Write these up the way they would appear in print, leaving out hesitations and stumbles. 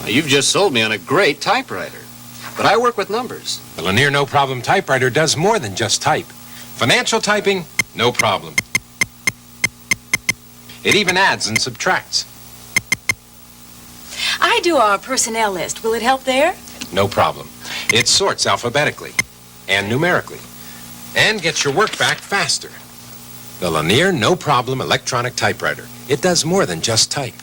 Now, you've just sold me on a great typewriter. But I work with numbers. The Lanier No Problem typewriter does more than just type. Financial typing, no problem. It even adds and subtracts. I do our personnel list. Will it help there? No problem. It sorts alphabetically and numerically and gets your work back faster. The Lanier No Problem electronic typewriter. It does more than just type.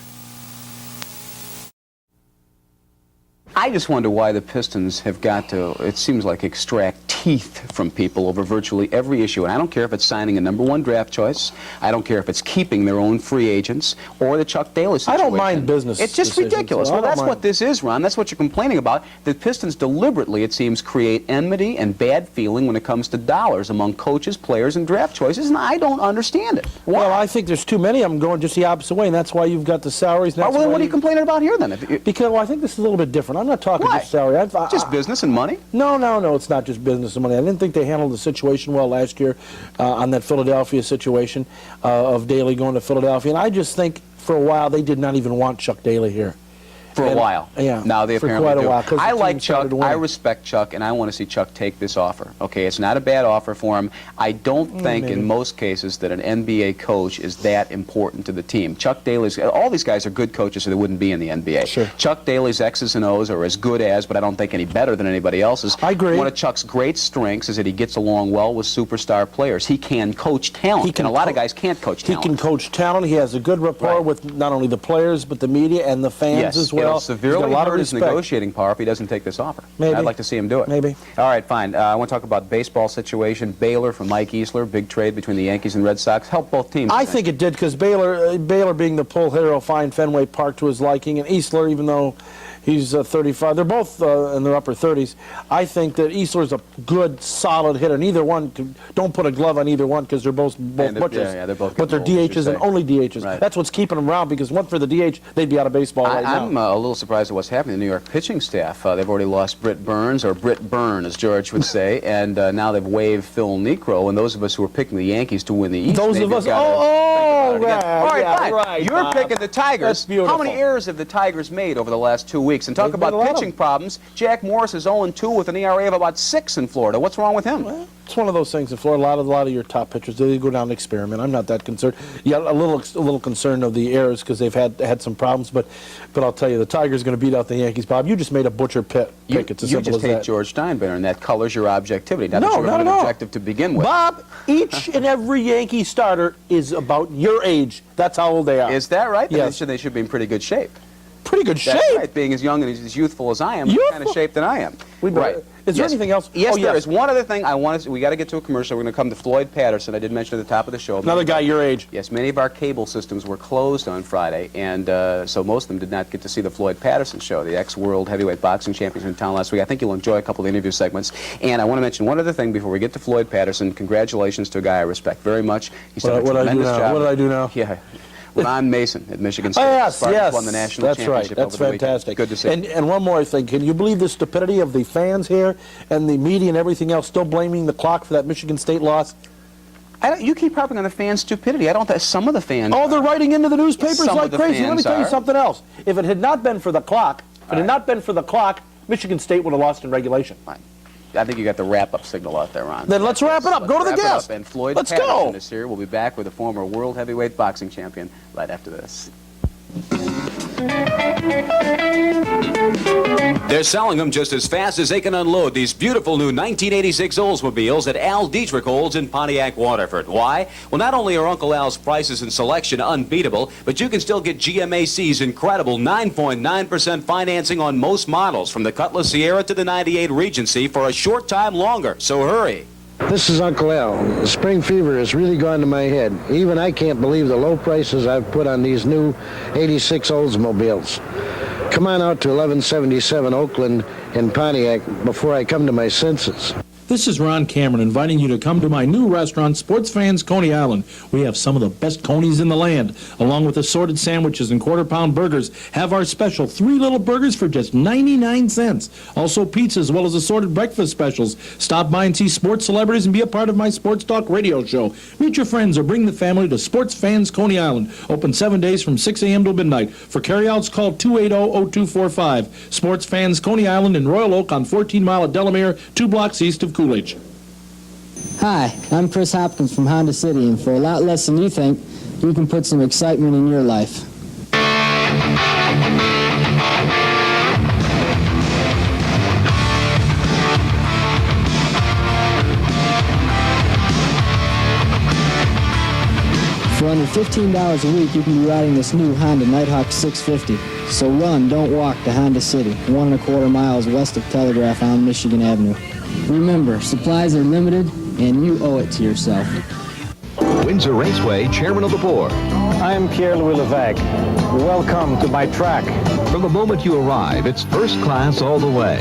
I just wonder why the Pistons have got to, it seems like, extract teeth from people over virtually every issue. And I don't care if it's signing a #1 draft choice. I don't care if it's keeping their own free agents or the Chuck Daly situation. I don't mind business It's just decisions, ridiculous. so Well, that's what this is, Ron. That's what you're complaining about. The Pistons deliberately, it seems, create enmity and bad feeling when it comes to dollars among coaches, players, and draft choices, and I don't understand it. Why? Well, I think there's too many of them going just the opposite way, and that's why you've got the salaries. Well, then what are you complaining about here, then? Because, well, I think this is a little bit different. I'm not talking Why? just salary. Just business and money? No, it's not just business and money. I didn't think they handled the situation well last year on that Philadelphia situation of Daly going to Philadelphia. And I just think for a while they did not even want Chuck Daly here. For a while. Yeah. Now they apparently for quite do. a while. I like Chuck. I respect Chuck, and I want to see Chuck take this offer. Okay, it's not a bad offer for him. I don't think in most cases that an NBA coach is that important to the team. Chuck Daly's, all these guys are good coaches, so they wouldn't be in the NBA. Sure. Chuck Daly's X's and O's are as good as, but I don't think any better than anybody else's. I agree. One of Chuck's great strengths is that he gets along well with superstar players. He can coach talent, and a lot of guys can't coach talent. He can coach talent. He has a good rapport with not only the players, but the media and the fans as well. Yes, severely hurt his negotiating power if he doesn't take this offer. Maybe. I'd like to see him do it. Maybe. All right, fine. I want to talk about the baseball situation. Baylor for Mike Easler, big trade between the Yankees and Red Sox. Help both teams. I think it did because Baylor being the pull hitter will find Fenway Park to his liking, and Easler, even though he's 35, they're both in their upper 30s. I think that Easler's a good, solid hitter. Neither one, don't put a glove on either one because they're both butchers. Yeah, they're both. But they're DHs and only DHs. Right. That's what's keeping them around because one for the DH, they'd be out of baseball right now. I'm a little surprised at what's happening to the New York pitching staff. They've already lost Britt Burns, or Britt Byrne, as George would say, and now they've waived Phil Niekro. And those of us who are picking the Yankees to win the East, those of us, right. All right, fine. right. You're picking the Tigers. That's beautiful. How many errors have the Tigers made over the last 2 weeks? And talk about pitching problems. Jack Morris is 0-2 with an ERA of about 6 in Florida. What's wrong with him? Well, it's one of those things in Florida. A lot of your top pitchers, they go down and experiment. I'm not that concerned. Yeah, a little concerned of the errors because they've had some problems. But I'll tell you, the Tigers are going to beat out the Yankees. Bob, you just made a butcher pick. It's as simple as that. You just hate George Steinbrenner, and that colors your objectivity. Not that you're objective to begin with. Bob, each and every Yankee starter is about your age. That's how old they are. Is that right? Yes. Then they should be in pretty good shape. Pretty good shape. That's right. Being as young and as youthful as I am, what kind of shape than I am. Right. Is there anything else? Yes, there is. One other thing I want to. We got to get to a commercial. We're going to come to Floyd Patterson. I did mention at the top of the show. Another guy your age. Yes, many of our cable systems were closed on Friday, and so most of them did not get to see the Floyd Patterson show, the ex-world heavyweight boxing champion in town last week. I think you'll enjoy a couple of interview segments. And I want to mention one other thing before we get to Floyd Patterson. Congratulations to a guy I respect very much. He's done a tremendous job. What did I do now? Yeah. Ron Mason at Michigan State. Yes, won the national championship. That's over the fantastic. Good to see. And one more thing. Can you believe the stupidity of the fans here and the media and everything else still blaming the clock for that Michigan State loss? You keep harping on the fans' stupidity. I don't think some of the fans. Oh, they're writing into the newspapers like crazy. Let me tell you something else. If it had not been for the clock, Michigan State would have lost in regulation. Fine. I think you got the wrap-up signal out there, Ron. Then let's wrap it up. Go to the guest. And Floyd Patterson is here. We'll be back with the former world heavyweight boxing champion right after this. They're selling them just as fast as they can unload these beautiful new 1986 Oldsmobiles that Al Dietrich holds in Pontiac, Waterford. Why? Well, not only are Uncle Al's prices and selection unbeatable, but you can still get GMAC's incredible 9.9% financing on most models, from the Cutlass Sierra to the 98 Regency, for a short time longer. So hurry. This is Uncle Al. Spring fever has really gone to my head. Even I can't believe the low prices I've put on these new 86 Oldsmobiles. Come on out to 1177 Oakland in Pontiac before I come to my senses. This is Ron Cameron inviting you to come to my new restaurant, Sports Fans Coney Island. We have some of the best conies in the land, along with assorted sandwiches and quarter-pound burgers. Have our special 3 little burgers for just 99 cents. Also pizza as well as assorted breakfast specials. Stop by and see sports celebrities and be a part of my Sports Talk radio show. Meet your friends or bring the family to Sports Fans Coney Island. Open 7 days from 6 a.m. to midnight. For carryouts, call 280-0245. Sports Fans Coney Island in Royal Oak on 14 Mile at Delamere, 2 blocks east of Coolidge. Hi, I'm Chris Hopkins from Honda City, and for a lot less than you think, you can put some excitement in your life. For under $15 a week, you can be riding this new Honda Nighthawk 650. So run, don't walk to Honda City, 1 1/4 miles west of Telegraph on Michigan Avenue. Remember, supplies are limited, and you owe it to yourself. Windsor Raceway Chairman of the Board. I am Pierre-Louis Levesque. Welcome to my track. From the moment you arrive, it's first class all the way.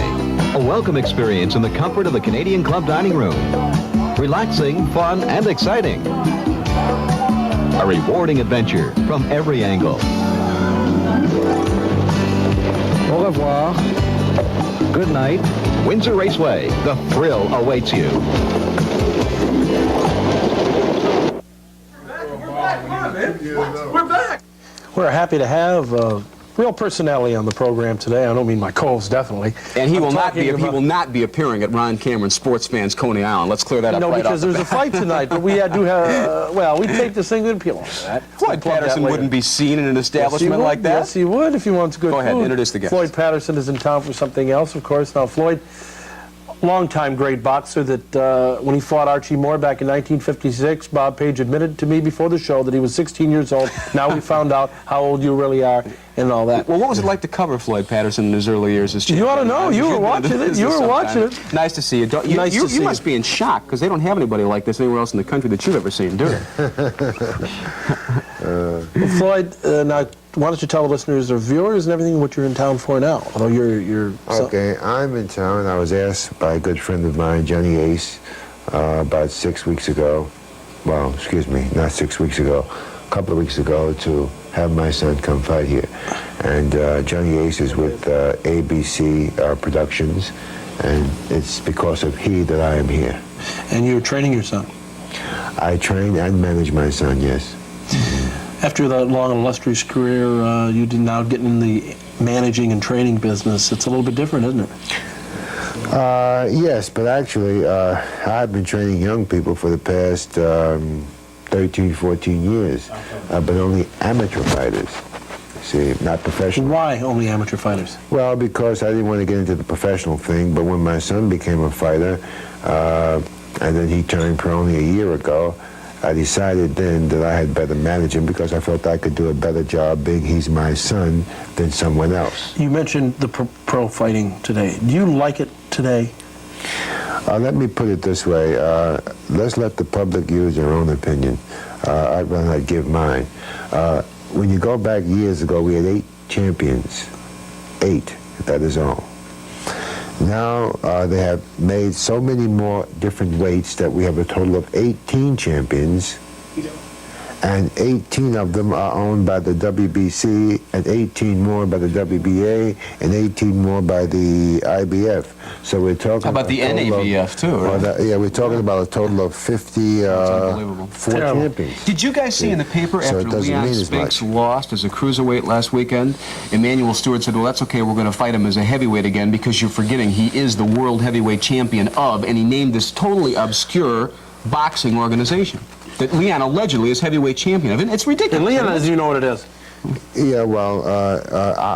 A welcome experience in the comfort of the Canadian Club dining room. Relaxing, fun, and exciting. A rewarding adventure from every angle. Au revoir. Good night. Windsor Raceway, the thrill awaits you. We're happy to have a real personality on the program today. I don't mean my co-host, definitely. And he I'm will not talking be appearing at Ron Cameron's Sports Fans Coney Island. Let's clear that up No, right because off the there's a bat. fight tonight, but we do have, well, we taped this thing with people. Floyd Patterson wouldn't be seen in an establishment like that. Yes, he would if he wants good food. Go ahead, introduce the guest. Floyd Patterson is in town for something else, of course. Now, Floyd, longtime great boxer that when he fought Archie Moore back in 1956, Bob Page admitted to me before the show that he was 16 years old. Now we found out how old you really are and all that. Well, what was it like to cover Floyd Patterson in his early years as champion? You ought to know. You were watching it. You were watching it. Nice to see you. You must be in shock because they don't have anybody like this anywhere else in the country that you've ever seen, do they? Floyd, now, why don't you tell the listeners or viewers and everything what you're in town for now? Although you're Okay, I'm in town. I was asked by a good friend of mine, Johnny Ace, about 6 weeks ago. Well, excuse me, not 6 weeks ago. A couple of weeks ago to have my son come fight here. And Johnny Ace is with ABC Productions, and it's because of he that I am here. And you're training your son? I train and manage my son, yes. After that long and illustrious career, you did now get in the managing and training business. It's a little bit different, isn't it? Yes, but actually, I've been training young people for the past 13, 14 years, but only amateur fighters. See, not professional. Why only amateur fighters? Well, because I didn't want to get into the professional thing, but when my son became a fighter, and then he turned pro only a year ago, I decided then that I had better manage him because I felt I could do a better job being he's my son than someone else. You mentioned the pro fighting today. Do you like it today? Let me put it this way. Let's let the public use their own opinion. I'd rather not give mine. When you go back years ago, we had 8 champions. 8, that is all. Now they have made so many more different weights that we have a total of 18 champions, and 18 of them are owned by the WBC, and 18 more by the WBA, and 18 more by the IBF. So we're talking How about the NABF too, right? Yeah, we're talking about a total of 54 champions. Did you guys see in the paper So it after doesn't Leon mean as Spinks much. lost as a cruiserweight last weekend, Emmanuel Stewart said, well, that's okay, we're going to fight him as a heavyweight again because you're forgetting he is the world heavyweight champion of, and he named this totally obscure boxing organization that Leon allegedly is heavyweight champion of. And it's ridiculous. And Leon, as you know what it is. Yeah, well,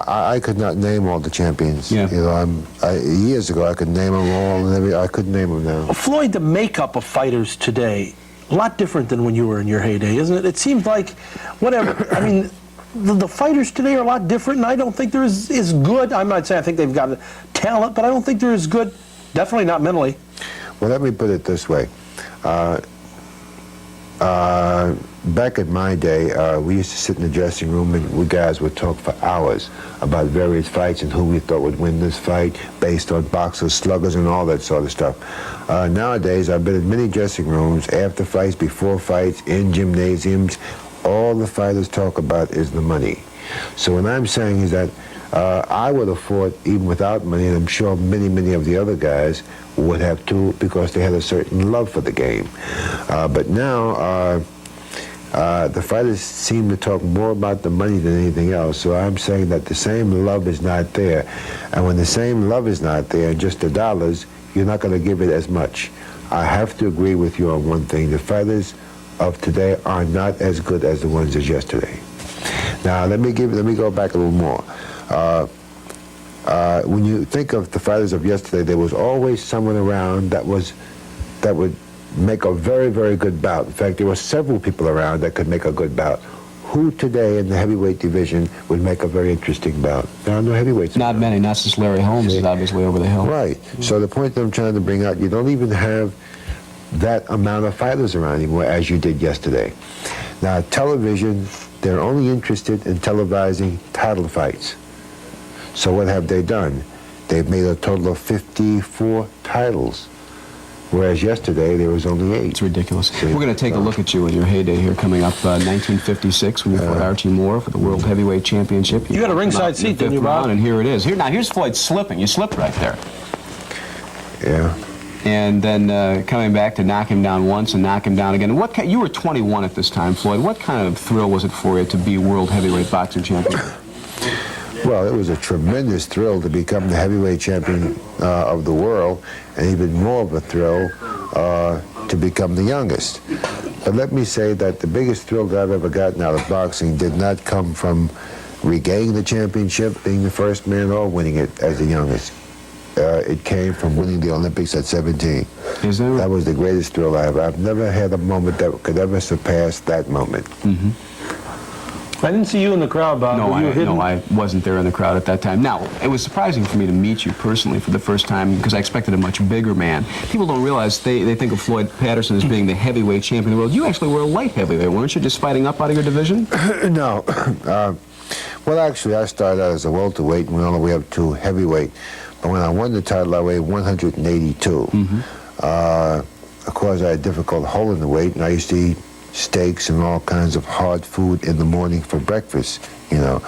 I could not name all the champions. Yeah. You know, years ago I could name them all, and I couldn't name them now. Floyd, the makeup of fighters today, a lot different than when you were in your heyday, isn't it? It seems like, whatever, I mean, the fighters today are a lot different, and I don't think they're as good. I'm not saying I think they've got talent, but I don't think they're as good, definitely not mentally. Well, let me put it this way. back in my day, we used to sit in the dressing room and we guys would talk for hours about various fights and who we thought would win this fight based on boxers, sluggers, and all that sort of stuff. Nowadays, I've been in many dressing rooms, after fights, before fights, in gymnasiums. All the fighters talk about is the money. So what I'm saying is that I would have fought even without money, and I'm sure many, many of the other guys would have too, because they had a certain love for the game. But now, the fighters seem to talk more about the money than anything else, so I'm saying that the same love is not there. And when the same love is not there, and just the dollars, you're not going to give it as much. I have to agree with you on one thing. The fighters of today are not as good as the ones of yesterday. Now, let me go back a little more. When you think of the fighters of yesterday, there was always someone around that would make a very, very good bout. In fact, there were several people around that could make a good bout. Who today in the heavyweight division would make a very interesting bout? There are no heavyweights. Not many, not since Larry Holmes is obviously over the hill. Right. So the point that I'm trying to bring out, you don't even have that amount of fighters around anymore as you did yesterday. Now, television, they're only interested in televising title fights. So what have they done? They've made a total of 54 titles. Whereas yesterday, there was only 8. It's ridiculous. We're going to take a look at you in your heyday here coming up 1956 when you fought Archie Moore for the World Heavyweight Championship. You got a ringside seat, didn't you, Bob? And here it is. Now, here's Floyd slipping. You slipped right there. Yeah. And then coming back to knock him down once and knock him down again. You were 21 at this time, Floyd. What kind of thrill was it for you to be World Heavyweight Boxing Champion? Well, it was a tremendous thrill to become the heavyweight champion of the world, and even more of a thrill to become the youngest. But let me say that the biggest thrill that I've ever gotten out of boxing did not come from regaining the championship, being the first man, or winning it as the youngest. It came from winning the Olympics at 17. Is that right? That was the greatest thrill I ever. I've never had a moment that could ever surpass that moment. Mm-hmm. I didn't see you in the crowd, Bob. No, I wasn't there in the crowd at that time. Now, it was surprising for me to meet you personally for the first time because I expected a much bigger man. People don't realize they think of Floyd Patterson as being the heavyweight champion of the world. You actually were a light heavyweight, weren't you? Just fighting up out of your division? No. Well, actually, I started out as a welterweight and went all the way up to heavyweight. But when I won the title, I weighed 182. Mm-hmm. Of course, I had a difficult holding the weight, and I used to eat steaks and all kinds of hard food in the morning for breakfast, you know,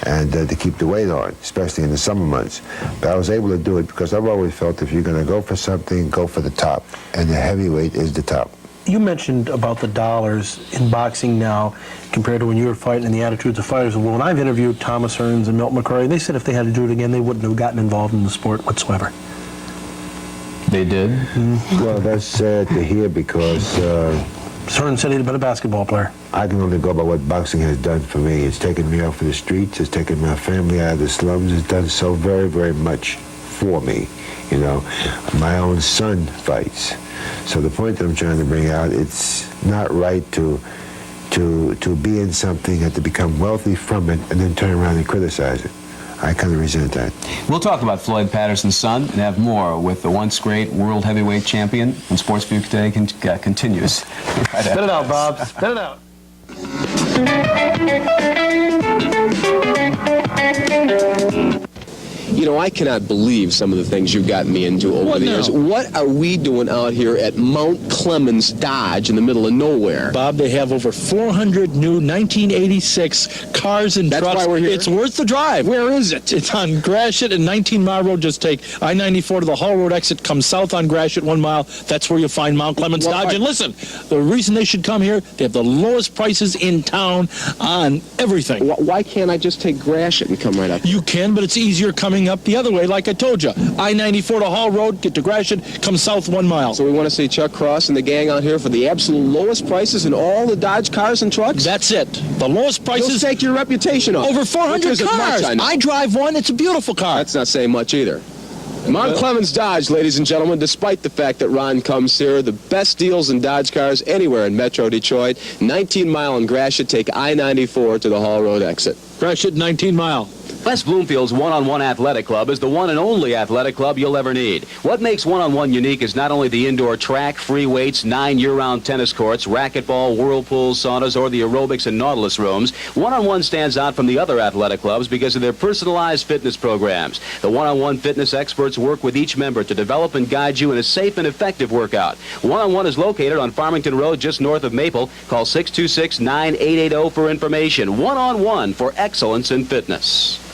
and to keep the weight on, especially in the summer months. But I was able to do it because I've always felt if you're going to go for something, go for the top, and the heavyweight is the top. You mentioned about the dollars in boxing now compared to when you were fighting and the attitudes of fighters. Well, when I've interviewed Thomas Hearns and Milton McCrory, they said if they had to do it again, they wouldn't have gotten involved in the sport whatsoever. They did? Mm-hmm. Well, that's sad to hear because Hearns said he'd been a basketball player. I can only go by what boxing has done for me. It's taken me off of the streets. It's taken my family out of the slums. It's done so very, very much for me. You know, my own son fights. So the point that I'm trying to bring out, it's not right to be in something and to become wealthy from it and then turn around and criticize it. I kind of resent that. We'll talk about Floyd Patterson's son and have more with the once great world heavyweight champion when Sportsview Today continues. Spit it out, Bob. Spit it out. You know, I cannot believe some of the things you've gotten me into over the years. What are we doing out here at Mount Clemens Dodge in the middle of nowhere? Bob, they have over 400 new 1986 cars and trucks. That's why we're here? It's worth the drive. Where is it? It's on Gratiot and 19 Mile Road. Just take I-94 to the Hall Road exit, come south on Gratiot 1 mile. That's where you'll find Mount Clemens Dodge. And listen, the reason they should come here, they have the lowest prices in town on everything. Why can't I just take Gratiot and come right up? You can, but it's easier coming up the other way, like I told you. I-94 to Hall Road, get to Gratiot, come south 1 mile. So we want to see Chuck Cross and the gang out here for the absolute lowest prices in all the Dodge cars and trucks? That's it. The lowest prices. You'll take your reputation off. Over 400 cars. Much, I drive one. It's a beautiful car. That's not saying much either. Mount Clemens Dodge, ladies and gentlemen, despite the fact that Ron comes here, the best deals in Dodge cars anywhere in Metro Detroit. 19 Mile in Gratiot, take I-94 to the Hall Road exit. Gratiot, 19 Mile. West Bloomfield's one-on-one athletic club is the one and only athletic club you'll ever need. What makes one-on-one unique is not only the indoor track, free weights, 9 year-round tennis courts, racquetball, whirlpools, saunas, or the aerobics and Nautilus rooms. One-on-one stands out from the other athletic clubs because of their personalized fitness programs. The one-on-one fitness experts work with each member to develop and guide you in a safe and effective workout. One-on-one is located on Farmington Road just north of Maple. Call 626-9880 for information. One-on-one for excellence in fitness.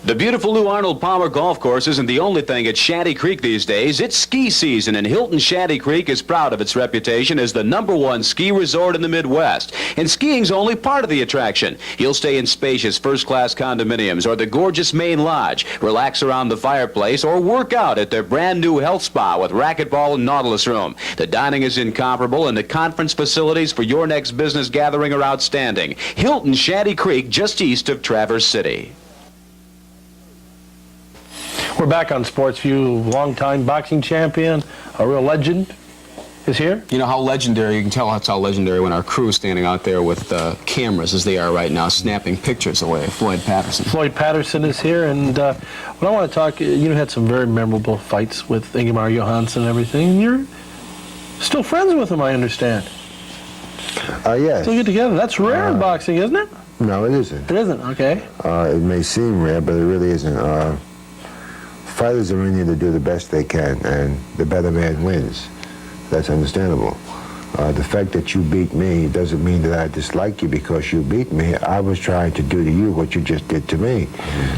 The beautiful new Arnold Palmer Golf Course isn't the only thing at Shanty Creek these days. It's ski season, and Hilton Shanty Creek is proud of its reputation as the #1 ski resort in the Midwest. And skiing's only part of the attraction. You'll stay in spacious first-class condominiums or the gorgeous main lodge, relax around the fireplace, or work out at their brand-new health spa with racquetball and Nautilus room. The dining is incomparable, and the conference facilities for your next business gathering are outstanding. Hilton Shanty Creek, just east of Traverse City. We're back on Sportsview. Longtime boxing champion, a real legend, is here. You know how legendary, you can tell that's how legendary when our crew is standing out there with cameras as they are right now, snapping pictures away of Floyd Patterson. Floyd Patterson is here, and when I want to talk, you had some very memorable fights with Ingemar Johansson and everything, and you're still friends with him, I understand. Yes. Still get together. That's rare in boxing, isn't it? No, it isn't. It isn't, okay. It may seem rare, but it really isn't. Fighters are in here to do the best they can, and the better man wins. That's understandable. The fact that you beat me doesn't mean that I dislike you because you beat me. I was trying to do to you what you just did to me.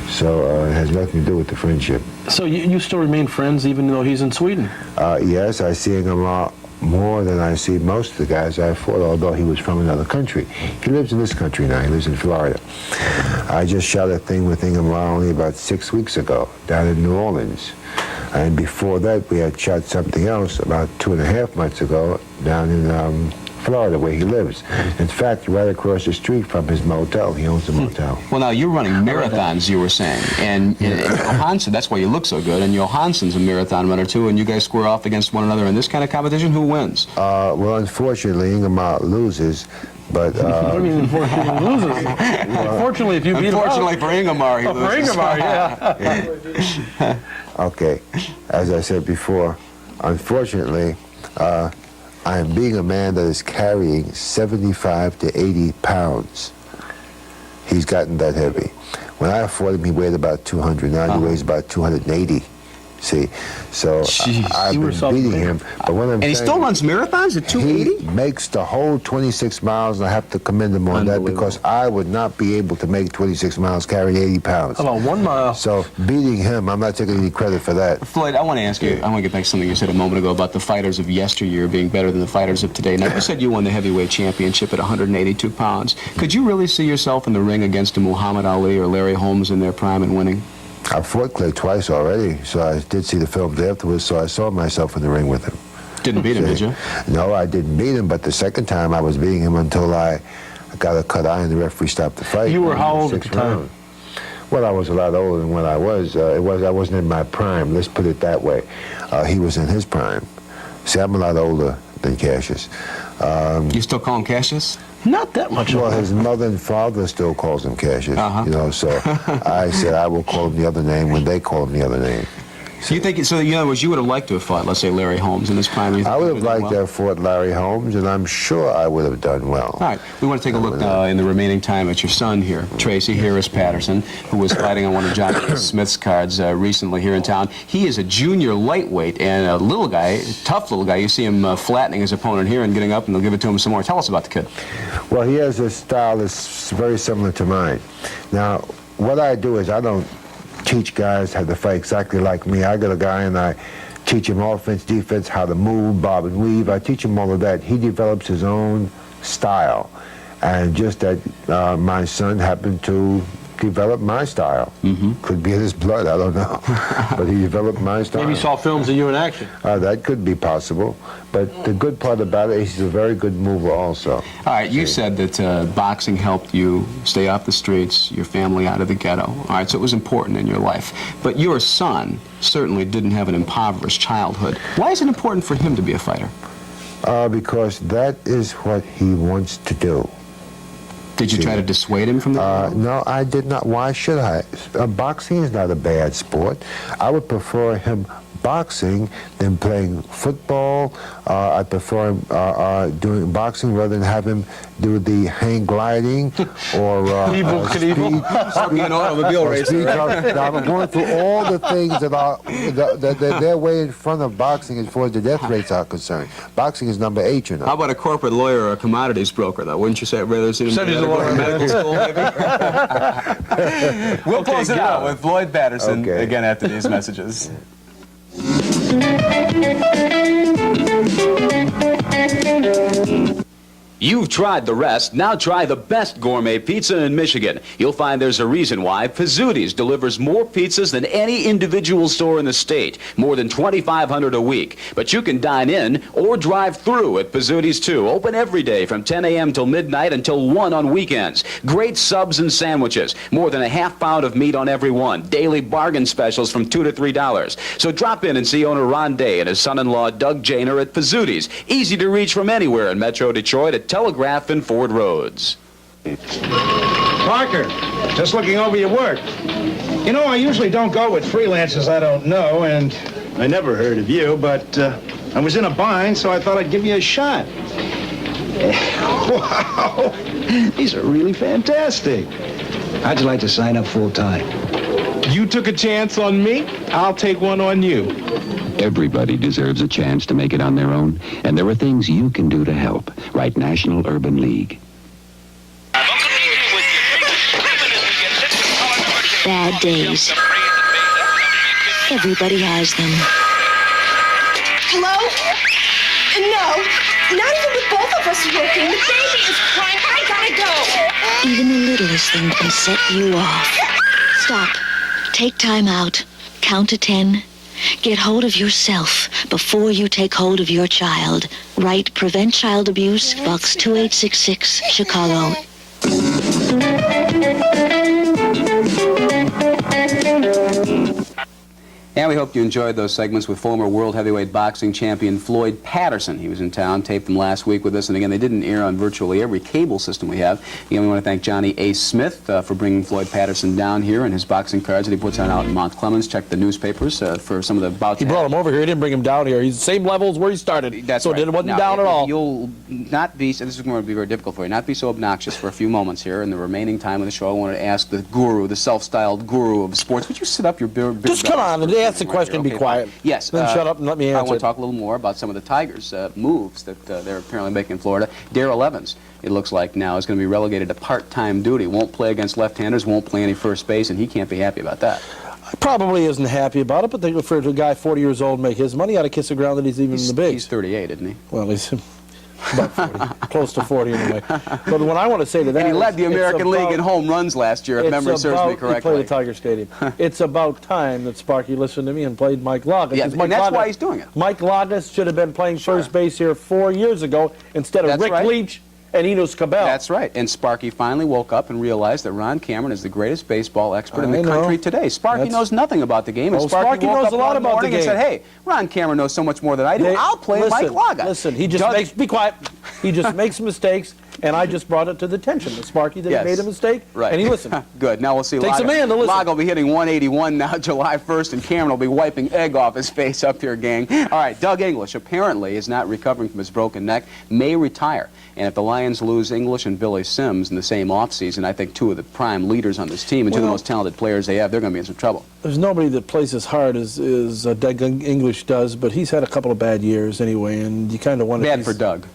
So it has nothing to do with the friendship. So you still remain friends even though he's in Sweden? Yes, I see him more than I see most of the guys I fought, although he was from another country. He lives in this country now. He lives in Florida. I just shot a thing with Ingemar only about 6 weeks ago down in New Orleans. And before that, we had shot something else about 2.5 months ago down in Florida, where he lives. In fact, right across the street from his motel. He owns a motel. Well, now, you're running marathons, you were saying. And Johansson, that's why you look so good. And Johansson's a marathon runner, too. And you guys square off against one another in this kind of competition. Who wins? Well, unfortunately, Ingemar loses. But, what do you mean, unfortunately, loses? Unfortunately, if you beat him out. Unfortunately for Ingemar, he loses. For Ingemar, yeah. Okay. As I said before, unfortunately, I am being a man that is carrying 75 to 80 pounds. He's gotten that heavy. When I fought him, he weighed about 200. Now he weighs about 280. See, so I've been beating him. But what I'm and he still runs marathons at 280? He makes the whole 26 miles, and I have to commend him on that because I would not be able to make 26 miles carrying 80 pounds. How about 1 mile? So beating him, I'm not taking any credit for that. Floyd, I want to ask you, I want to get back to something you said a moment ago about the fighters of yesteryear being better than the fighters of today. Now, you said you won the heavyweight championship at 182 pounds. Could you really see yourself in the ring against a Muhammad Ali or Larry Holmes in their prime and winning? I fought Clay twice already, so I did see the films afterwards, so I saw myself in the ring with him. Didn't beat him, did you? No, I didn't beat him, but the second time I was beating him until I got a cut eye and the referee stopped the fight. You were how old at the time? Well, I was a lot older than what I was. I wasn't in my prime, let's put it that way. He was in his prime. See, I'm a lot older than Cassius. You still call him Cassius? Not that much. Well, his mother and father still calls him Cassius, you know, so I said I will call him the other name when they call him the other name. So you think, so in other words, you would have liked to have fought, let's say, Larry Holmes in his prime? I would have liked to have fought Larry Holmes, and I'm sure I would have done well. All right, we want to take a look in the remaining time at your son here, Tracy Harris Patterson, who was fighting on one of John Smith's cards recently here in town. He is a junior lightweight and a little guy, tough little guy. You see him flattening his opponent here and getting up, and they'll give it to him some more. Tell us about the kid. Well, he has a style that's very similar to mine. Now, what I do is I don't teach guys how to fight exactly like me. I got a guy and I teach him offense, defense, how to move, bob and weave. I teach him all of that. He develops his own style. And just that my son happened to develop my style. Could be in his blood, I don't know. But he developed my style. Maybe he saw films of you in action. That could be possible. But the good part about it is he's a very good mover also. All right, you said that boxing helped you stay off the streets, your family out of the ghetto. All right, so it was important in your life. But your son certainly didn't have an impoverished childhood. Why is it important for him to be a fighter? Because that is what he wants to do. Did you try to dissuade him from that? No, I did not. Why should I? Boxing is not a bad sport. I would prefer him boxing than playing football. I prefer him doing boxing rather than have him do the hang gliding or an automobile racer. Now, I'm going through all the things that they're way in front of boxing as far as the death rates are concerned. Boxing is number 8, you know. How about a corporate lawyer or a commodities broker, though? Wouldn't you say rather see him go to medical school, maybe? We'll close it out with Floyd Patterson again after these messages. You've tried the rest, now try the best gourmet pizza in Michigan. You'll find there's a reason why Pizzuti's delivers more pizzas than any individual store in the state, more than 2,500 a week. But you can dine in or drive through at Pizzuti's too, open every day from 10 a.m. till midnight until 1 on weekends. Great subs and sandwiches, more than a half pound of meat on every one. Daily bargain specials from $2 to $3. So drop in and see owner Ron Day and his son-in-law Doug Janer at Pizzuti's. Easy to reach from anywhere in Metro Detroit at Telegraph and Ford Roads. Parker, just looking over your work. You know, I usually don't go with freelancers I don't know, and I never heard of you, but I was in a bind, so I thought I'd give you a shot. Wow, these are really fantastic. How'd you like to sign up full-time? You took a chance on me, I'll take one on you. Everybody deserves a chance to make it on their own, and there are things you can do to help. Write National Urban League. Bad days. Everybody has them. Hello? No, not even with both of us working. The baby is crying. I gotta go. Even the littlest thing can set you off. Stop. Take time out. Count to 10. Get hold of yourself before you take hold of your child. Write Prevent Child Abuse, Box 2866, Chicago. And we hope you enjoyed those segments with former world heavyweight boxing champion Floyd Patterson. He was in town, taped them last week with us, and again, they didn't air on virtually every cable system we have. Again, we want to thank Johnny A. Smith for bringing Floyd Patterson down here and his boxing cards that he puts on out in Mount Clemens. Check the newspapers for some of the bouts. He brought him over here. He didn't bring him down here. He's the same level as where he started. That's so right. it wasn't now, down at all. You'll not be, so this is going to be very difficult for you, not be so obnoxious for a few moments here. In the remaining time of the show, I want to ask the guru, the self-styled guru of sports, would you sit up your big Just come on and ask the question and be quiet. Yes. Then shut up and let me answer. I want to talk a little more about some of the Tigers' moves that they're apparently making in Florida. Darrell Evans, it looks like now, is going to be relegated to part-time duty. Won't play against left-handers, won't play any first base, and he can't be happy about that. Probably isn't happy about it, but they for a guy 40 years old make his money, he ought to kiss the ground that he's even in the bigs. He's 38, isn't he? Well, he's about 40, close to 40 anyway. But what I want to say to that, and he led the American League in home runs last year, if memory serves me correctly. He played at Tiger Stadium. It's about time that Sparky listened to me and played Mike Loggins. Yeah, and that's why he's doing it. Mike Loggins should have been playing first base here 4 years ago instead of Rick Leach and Enos Cabell. That's right. And Sparky finally woke up and realized that Ron Cameron is the greatest baseball expert in the country today. Sparky knows nothing about the game. And Sparky woke up one morning and said, hey, Ron Cameron knows so much more than I do. I'll play Mike Loggins. Listen, he just makes, be quiet. He just makes mistakes, and I just brought it to the attention of Sparky that he made a mistake, and he listened. Good. Now we'll see. Takes a man to listen. Log will be hitting 181 now, July 1st, and Cameron will be wiping egg off his face up here, gang. All right, Doug English apparently is not recovering from his broken neck, may retire. And if the Lions lose English and Billy Sims in the same offseason, I think two of the prime leaders on this team and two of the most talented players they have, they're going to be in some trouble. There's nobody that plays as hard as Doug English does, but he's had a couple of bad years anyway, and you kind of wonder. Bad for Doug.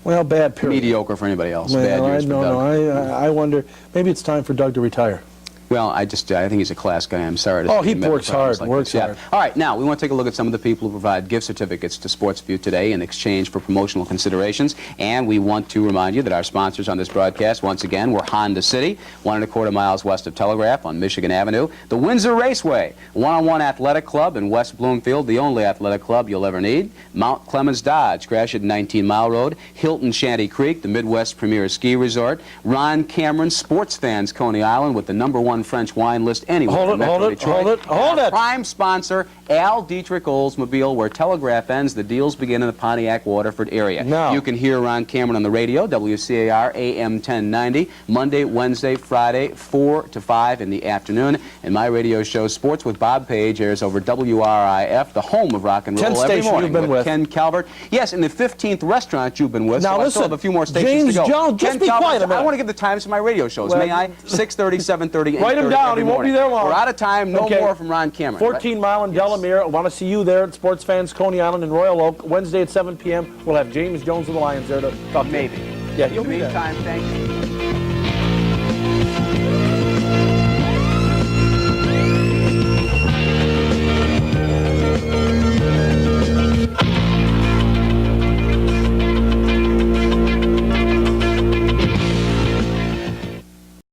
Well, bad period. Mediocre for anybody else. Well, bad years for Doug. I wonder, maybe it's time for Doug to retire. Well, I think he's a class guy. I'm sorry to say. Oh, he works hard, works hard. All right, now, we want to take a look at some of the people who provide gift certificates to Sportsview Today in exchange for promotional considerations. And we want to remind you that our sponsors on this broadcast, once again, were Honda City, 1¼ miles west of Telegraph on Michigan Avenue, the Windsor Raceway, One-on-One Athletic Club in West Bloomfield, the only athletic club you'll ever need, Mount Clemens Dodge, Gratiot 19 Mile Road, Hilton Shanty Creek, the Midwest Premier Ski Resort, Ron Cameron Sports Fans Coney Island with the #1 French wine list anywhere. Hold it. Prime sponsor Al Dietrich Oldsmobile, where telegraph ends, the deals begin in the Pontiac Waterford area. No. You can hear Ron Cameron on the radio, WCAR AM 1090, Monday, Wednesday, Friday, 4 to 5 in the afternoon. And my radio show, Sports with Bob Page, airs over WRIF, the home of rock and roll, 10th every station morning you've been with. Ken Calvert. Yes, in the 15th restaurant you've been with. Now so I listen, still have a few more stations James to go. Jones, just Ken be Calvert, quiet a minute. I want to give the times of my radio shows. Well, May I? 6:30, 7:30, 8:30 Write them down. every He won't morning. be there long. We're out of time. No Okay. more from Ron Cameron. 14 Mile in Delamere. I want to see you there at Sports Fans Coney Island in Royal Oak. Wednesday at 7 p.m. We'll have James Jones of the Lions there to talk to you. Maybe. Yeah, he'll In the be there. meantime, thank you.